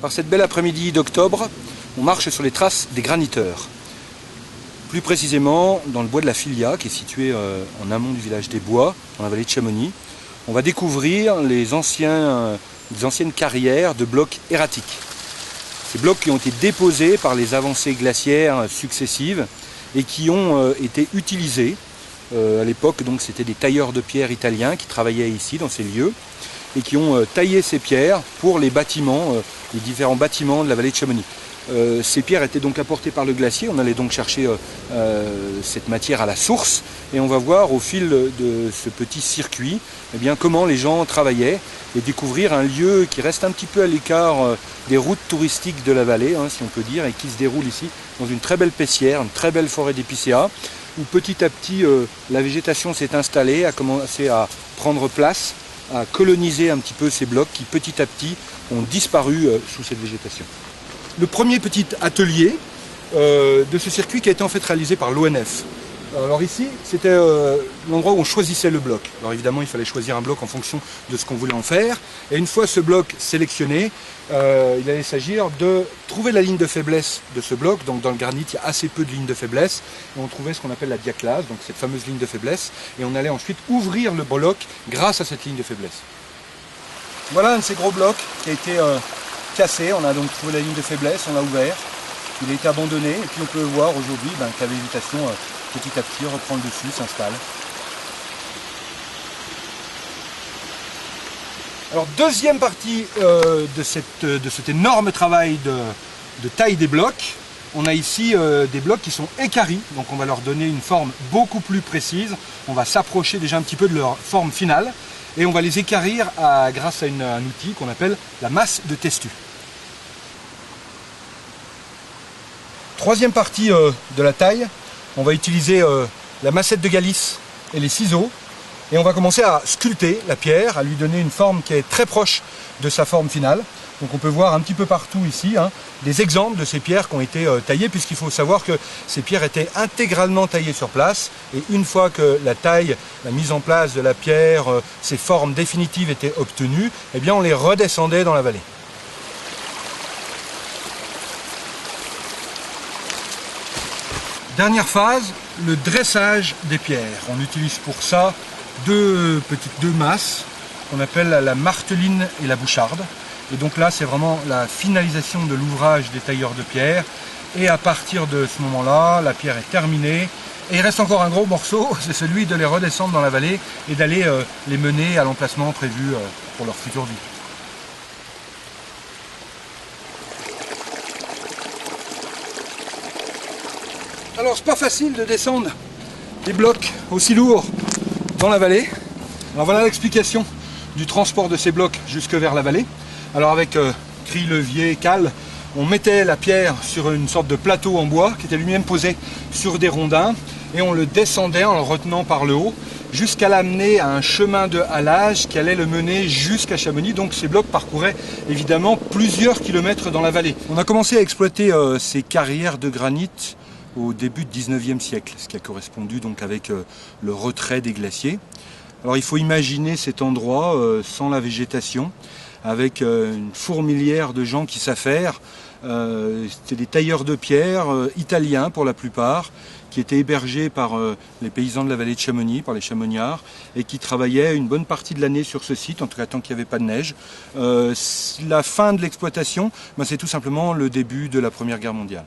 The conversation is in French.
Par cette belle après-midi d'octobre, on marche sur les traces des graniteurs. Plus précisément dans le bois de la Filia, qui est situé en amont du village des Bois, dans la vallée de Chamonix. On va découvrir les anciennes carrières de blocs erratiques. Ces blocs qui ont été déposés par les avancées glaciaires successives et qui ont été utilisés. À l'époque, donc, c'était des tailleurs de pierre italiens qui travaillaient ici, dans ces lieux, et qui ont taillé ces pierres pour les bâtiments, les différents bâtiments de la vallée de Chamonix. Ces pierres étaient donc apportées par le glacier. On allait donc chercher cette matière à la source, et on va voir au fil de ce petit circuit comment les gens travaillaient, et découvrir un lieu qui reste un petit peu à l'écart des routes touristiques de la vallée, si on peut dire, et qui se déroule ici dans une très belle pessière, une très belle forêt d'épicéas, où petit à petit la végétation s'est installée, a commencé à prendre place, à coloniser un petit peu ces blocs qui petit à petit ont disparu sous cette végétation. Le premier petit atelier de ce circuit qui a été en fait réalisé par l'ONF. Alors ici, c'était l'endroit où on choisissait le bloc. Alors évidemment, il fallait choisir un bloc en fonction de ce qu'on voulait en faire. Et une fois ce bloc sélectionné, il allait s'agir de trouver la ligne de faiblesse de ce bloc. Donc dans le granit, il y a assez peu de lignes de faiblesse. Et on trouvait ce qu'on appelle la diaclase, donc cette fameuse ligne de faiblesse. Et on allait ensuite ouvrir le bloc grâce à cette ligne de faiblesse. Voilà un de ces gros blocs qui a été cassé. On a donc trouvé la ligne de faiblesse, on l'a ouvert. Il a été abandonné. Et puis on peut voir aujourd'hui que la végétation petit à petit reprend le dessus, s'installe. Alors deuxième partie de cet énorme travail de taille des blocs. On a ici des blocs qui sont équarris, donc on va leur donner une forme beaucoup plus précise. On va s'approcher déjà un petit peu de leur forme finale et on va les équarrir grâce à un outil qu'on appelle la masse de Testu. Troisième partie de la taille, on va utiliser la massette de Galice et les ciseaux. Et on va commencer à sculpter la pierre, à lui donner une forme qui est très proche de sa forme finale. Donc on peut voir un petit peu partout ici des exemples de ces pierres qui ont été taillées, puisqu'il faut savoir que ces pierres étaient intégralement taillées sur place. Et une fois que la mise en place de la pierre, ces formes définitives étaient obtenues, on les redescendait dans la vallée. Dernière phase, le dressage des pierres. On utilise pour ça deux masses qu'on appelle la marteline et la boucharde. Et donc là, c'est vraiment la finalisation de l'ouvrage des tailleurs de pierre. Et à partir de ce moment-là, la pierre est terminée. Et il reste encore un gros morceau, c'est celui de les redescendre dans la vallée et d'aller les mener à l'emplacement prévu pour leur future vie. Alors c'est pas facile de descendre des blocs aussi lourds dans la vallée. Alors voilà l'explication du transport de ces blocs jusque vers la vallée. Alors avec cris, levier, cale, on mettait la pierre sur une sorte de plateau en bois qui était lui-même posé sur des rondins et on le descendait en le retenant par le haut jusqu'à l'amener à un chemin de halage qui allait le mener jusqu'à Chamonix. Donc ces blocs parcouraient évidemment plusieurs kilomètres dans la vallée. On a commencé à exploiter ces carrières de granit au début du 19e siècle, ce qui a correspondu donc avec le retrait des glaciers. Alors il faut imaginer cet endroit sans la végétation, avec une fourmilière de gens qui s'affairent. C'était des tailleurs de pierre italiens pour la plupart, qui étaient hébergés par les paysans de la vallée de Chamonix, par les chamoniards, et qui travaillaient une bonne partie de l'année sur ce site, en tout cas tant qu'il n'y avait pas de neige. La fin de l'exploitation, c'est tout simplement le début de la Première Guerre mondiale.